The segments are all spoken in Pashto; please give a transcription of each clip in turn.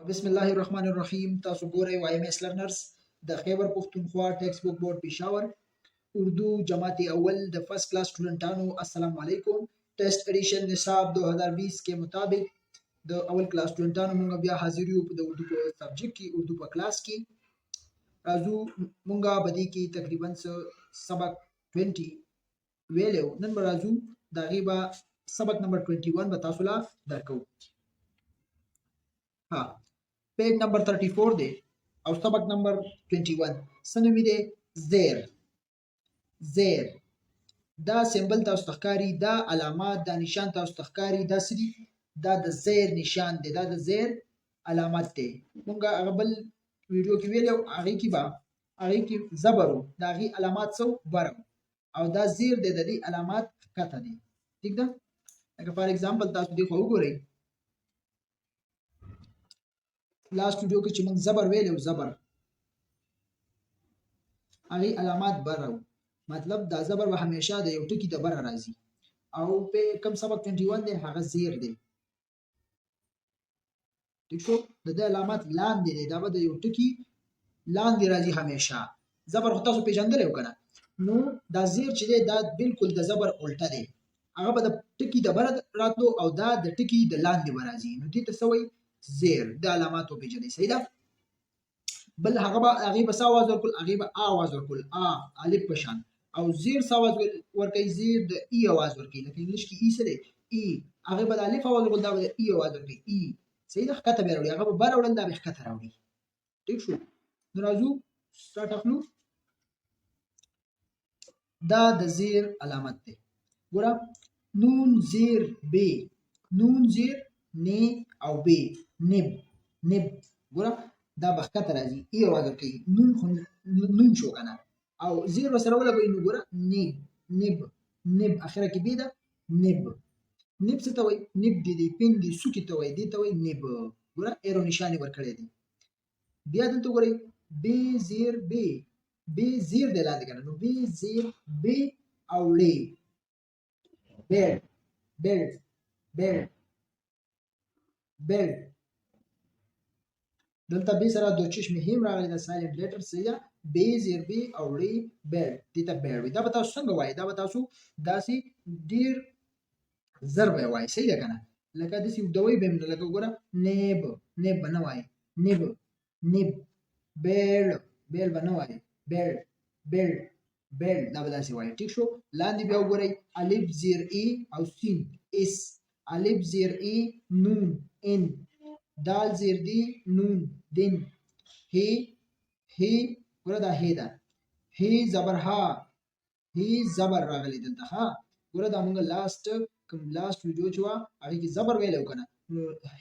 بسم الله الرحمن الرحیم. تاسو ګورئ YMS لرنرز د خیبر پښتونخوا ټیکسټ بک بورډ پېښور اردو جماعت اول د فرسٹ کلاس स्टूडेंटانو السلام علیکم. Test addition निसाब 2020 के मुताबिक د اول کلاس स्टूडेंटانو موږ بیا حاضر یو په اردو په سبجیکټ کې اردو په کلاس کې راځو. موږ بدی کې تقریبا سبق 20 ویلو. نن به راځو دا غیبه سبق نمبر 21 به تاسو لا درکو. ها پیج نمبر 34 دی او سبق نمبر 21 سنوي دی زیر. دا سمبل تاسو تخکاری، دا علامات، دا نشان تاسو تخکاری، دا سری دا د زیر نشان دی، دا د زیر علامات دی. مونږه هغه بل ویډیو کې ویلو هغه کې زبرو دا غي علامات سو برو او دا زیر دی د دې علامات کته دي. ٹھیک ده؟ لکه فار ایگزامپل تاسو دی خو وګورئ لاست ویډیو کې چې موږ زبر ویلو زبر هغه علامات برو، مطلب دا زبر به همیشه د یو ټکی د بر راځي او په کم سبق 21 دی هغه زیر دی. ٹھیک شو؟ د دې علامات لاندې دی، دا به د یو ټکی لاندې راځي همیشه. زبر خو تاسو پیژندل یو کنه، نو دا زیر چې دی دا بالکل د زبر الټه دی، هغه به د ټکی د بر راتلو او دا د ټکی د لاندې راځي، نو دې ته سوی زیر. د علاماتو پیژنې صحیح ده. بل هغه به ساواز ورکول، هغه به आवाज ورکول الف پشان، او زیر ساواز ورکي زیر د ای आवाज ورکي، لکه انګلیش کې ای سره ای، هغه به الف आवाज ورکول دا د ای आवाज ورکي ای. صحیح ده. کته به راوړي، هغه به بار وړل دا به کته راوړي. ٹھیک شو؟ نو راځو سٹارټ اخلو. دا د زیر علامت ده. ګوره نون زیر ب، نون زیر ن او ب، نب. ګوره دا بخته راځي ای आवाज ورکي، نون خو نون شو کنه او زیر وسره ولګوي، نو ګوره نب اخره کې بي ده نب څه ته وای؟ نب دی پین دی سوکی ته وای، دی ته وای نب. ګوره ایرو نشانه ورکړی دی. بیا دلته ګورئ بی زیر دی لاندې کنه، نو بی زیر بی او لی بیل. دلته بی سره دو چشم هم راغلی دا سایلنت لیټر صحیح ده. بی زیر بی او لی بیل، دیتا بیل وي. دا به تاسو څنګه وایي؟ دا به تاسو داسې ډیر ضرب وایي. صحیح ده کنه؟ لکه داسې دوی به نه لکه ګوره نب به نه وایي، نب بیل به نه وایي، بیل دا به داسې وایي. ٹھیک شو؟ لاندې بیا وګورئ الف زیر ای او سین اس، الف زیر ای نون ان، دال زیر دی نون دن، هی ګوره دا هی ده، هی زبر ها، هی زبر راغلی دلته. ها ګوره دا مونږ لاست ویډیو چې وا هغه کې زبر ویلو کنه،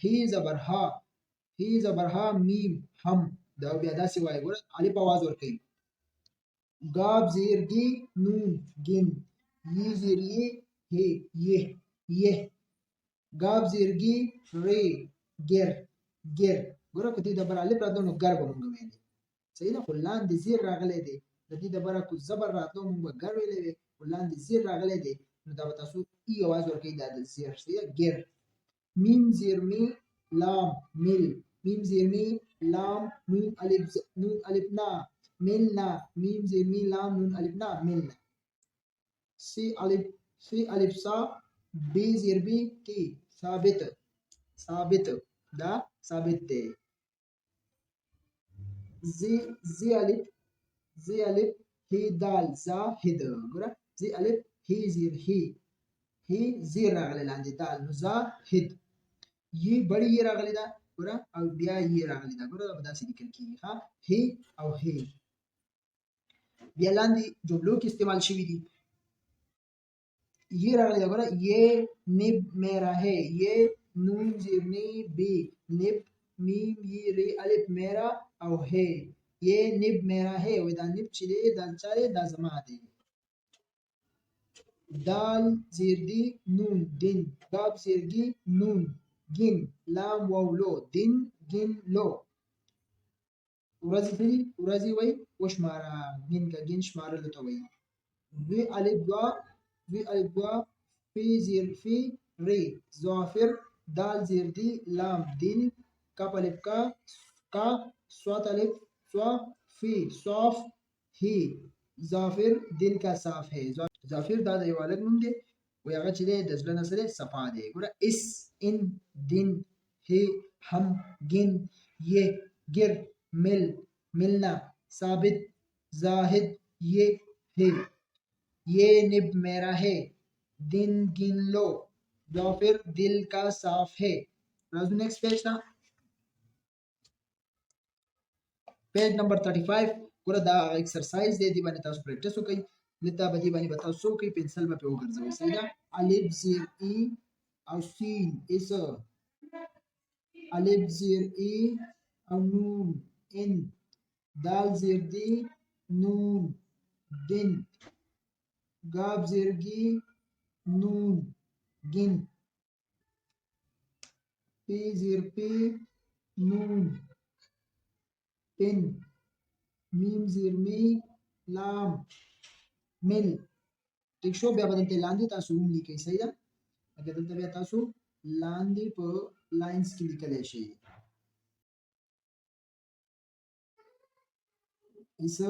هی زبر ها میم هم، دا بیا داسې وایي. ګوره الف आवाज ورکړي. گاب زیر گی نون گن، یی زیر یہ گاب زیر گی ری گر. ګوره کته د بر الف راتلو نو گر به مونږ ویلې. صحیح ده. خو لاندې زیر راغلی دی، د دې د بره کو زبر راتلو مونږ به گر ویلې وي، خو لاندې زیر راغلی دی نو دا به تاسو ای आवाज ورکړئ، دا د زیر. صحیح ده. گر. میم زیر می لام مل، میم زیر می لام نون الف نا ملنا، میم زیر می لام نون الف نا ملنا. سی الف سا بی زیر بی تی ثابت دا ثابت دی. زی الف هی دال زاهد. ګوره زی الف هی زیر راغلی لاندې دال نو زاهد. یی بڑی یی راغلی دا ګوره او بیا یی راغلی دا ګوره دا داسې لیکل کیږي. ها هی او هی بیا لاندې جملو کې استعمال شوی دي. یہ راغلی دا ګوره یہ نب میرا ہے، یہ نون زیر نی بی نب میم یہ ری الف میرا او ہے، یہ نب میرا ہے و دا نب چې دی دا چاره دا زما دی. دال زیر دی نون دن، گاب زیر گی نون گن، لام واو لو دن گن لو. ورځي وای وشماره گن کا گن شمارلو ته وای. وی الف دوا فی زیر فی ری ظافر، دال زیر دی لام دین کاف الف کا صاد الف صا فی صاف هی ظافر دل کا صاف ہے ظافر دا د یو الګ نوم دی و هغه چې دی د زړه نه سره صفا دی ګوره اس ان دن هی هم گن یہ گر مل ملنا ثابت زاہد یہ ہے یہ نب میرا ہے دن گن لو ظافر دل کا صاف ہے راځو نیکسٹ پیج ته پیج نمبر 35 ګوره دا ایکسرسایز دی دی باندې تاسو پریکټیس وکړئ لته به دی باندې تاسو کوي پنسل به په وګرځوي صحیح ده الف زیر ای او سین اس الف زیر ای او نون ان دال زیر دی نون دن گاب زیر گی نون گن پی زیر پی نون پن میم زیر می لام مل ٹھیک شو بیا بدلته لاندې تاسو هم لیکئ صحیح ده اگر دلته بیا تاسو لاندې په لاینز کې لیکلی شئ اس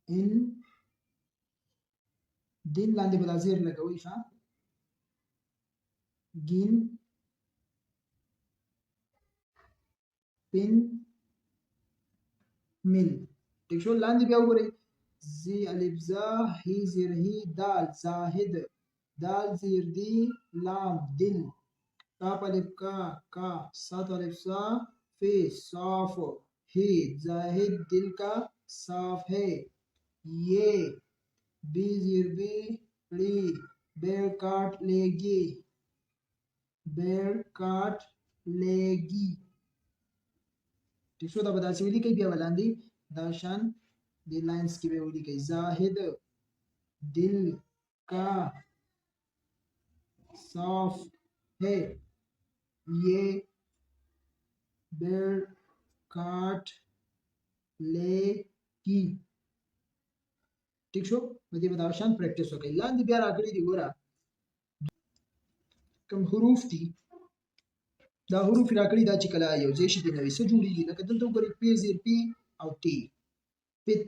ان دین لاندې به دا زیر لګوئ ښه گین پن مل ٹھیک شو لاندې بیا وګورئ زی الف زا هی زیر هی دال زاهد دال زیر دی لام دل کاف الف کا صاد الف صا فی صاف ہی زاہد دل کا صاف ہے یہ بی زیر بی ری بیڑ کاٹ لے گی بیڑ کاٹ لے گی ٹھیک شو دا به داسې ولیکئ بیا به لاندې دا شان دې لاینز کې به ولیکئ زاهد دل کا صاف ہے یہ بیڑ کاٹ لے گی ٹھیک شو په دې به دا شان پریکټیس وکړئ لاندې بیا راغلي دي ګوره کوم حروف دي دا حروف راکړي دا چې کله یو ځای شي د نوې څه جوړیږي لکه دلته وګورئ پی زیر پی او ټي پت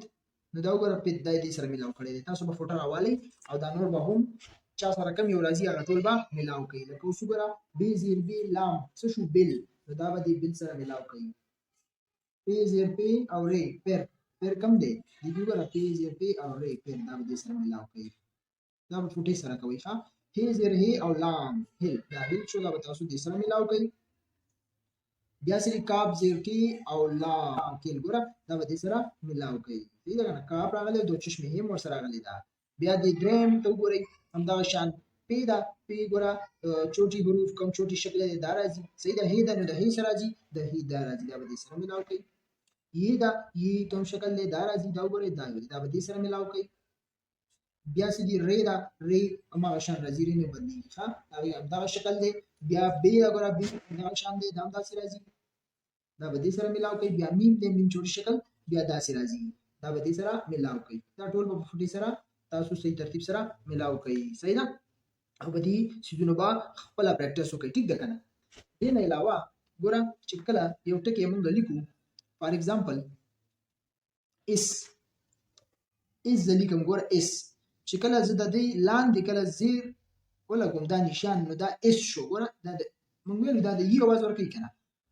نو دا وګوره پت دا دې سره ملاو کړی دی تاسو به فوټو راوالئ او دا نور به هم چا سره کم یو راځي هغه ټول به ملاو کوي لکه اوس وګوره بی زیر بی لام څه شو بل نو دا به دې بل سره ملاو کوي پی زیر پی او ری پر کم دی دې وګوره پی زیر پی او ری پر دا به دې سره ملاو کوي دا به فوټې سره کوي ښه هی زیر هی او لام هل دا هل شو دا به تاسو دې سره ملاو کوي بیا سری کاف زیر کی او لام کېل ګوره دا به دې سره ملاو کوي دې دا کنه کاف راغلی دو چشمه هم ور سره راغلی دا بیا دې دریم ته وګورئ همدا شان پی دا پی ګوره چوټي حروف کم چوټي شکل دا راځي صحیح ده هی دا نو د هی سره راځي د هی دا راځي دا به دې سره ملاو کوي یہ دا یہ کوم شکل دی دا راځي دا وګورئ دا به دې سره ملاو کوي بیا سیدی ری دا ری اما شان راځي ری نه بدلیږي ښه دا شکل دی بیا بی وګوره بی دا شان دی دا داسې راځي دا به دې سره ملاو کوي بیا میم دی میم چوټي شکل بیا داسې راځي دا به دې سره ملاو کوي دا ټول په فوټي سره تاسو صحیح ترتیب سره ملاو کوي صحیح ده او به دې سیدونو با خپل پریکټیس وکړئ ټیک ده کنه دې نه علاوه ګوره چې کله یو ټکی موږ لیکو فار ایگزامپل اس ذلیکم ګوره اس چې کله زه د دې لاندې کله زیر ولګوم دا نشان نو دا اس شو ګوره دا موږ ویلو دا د ی اواز ورکوي کنه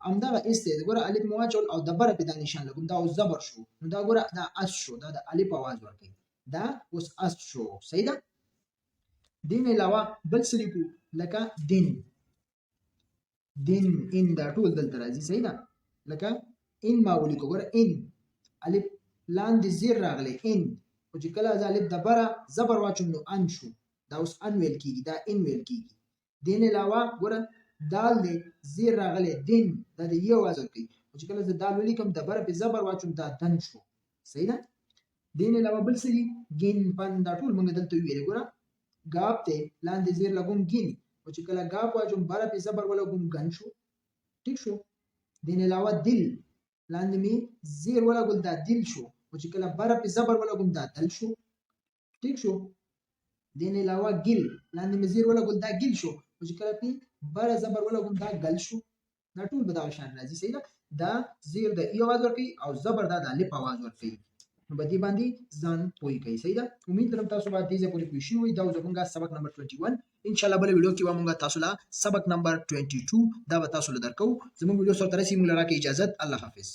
همدغه اس دی ګوره الف مو واچول او د بره په دا نشان لګوم دا اوس زبر شو نو دا ګوره دا اس شو دا د الف اواز ورکوي دا اوس اس شو صحیح ده دین علاوه بل څه لیکو لکه دین ان دا ټول دلته راځي صحیح ده لکه ان ما ولیکو ګوره ان الف لاندې زیر راغلی ان او چې کله الف د بره زبر واچوم نو ان شو دا اوس ان ویل کیږي دا ان ویل کیږي دین علاوه ګوره دال دی زیر راغلی دین دا د یو اواز ورکوي او چې کله زه دال ولیکم د بره په زبر واچوم دا دن شو صحیح ده دین علاوه بل څه دي ګین پن دا ټول موږ دلته ویلې ګوره ګاپ دی لاندې زیر لګوم ګین او چې کله ګاپ واچوم بره په زبر ولګوم ګن شو ټیک شو دین علاوه دل لاندې می زیر ولګول دا دل شو او چې کله بره په زبر ولګوم دا دل شو ټیک شو دین علاوه ګل لاندې می زیر ولګول دا ګل شو او چې کله پی بل زبر ولګوم دا ګل شو دا ټول به دغه شان راځي صحیح ده دا زیر د ای आवाज ورکوي او زبر دا د الف आवाज ورکوي نو بدی باندې ځان پوي کوي صحیح ده امید لرم تاسو باندې دې پوری پوي شي وي دا زموږ سبق نمبر 21 ان شاء الله بل ویډیو کې به موږ تاسو لا سبق نمبر 22 دا به تاسو له درکو زموږ ویډیو سره ترسي موږ لرا کې اجازه الله حافظ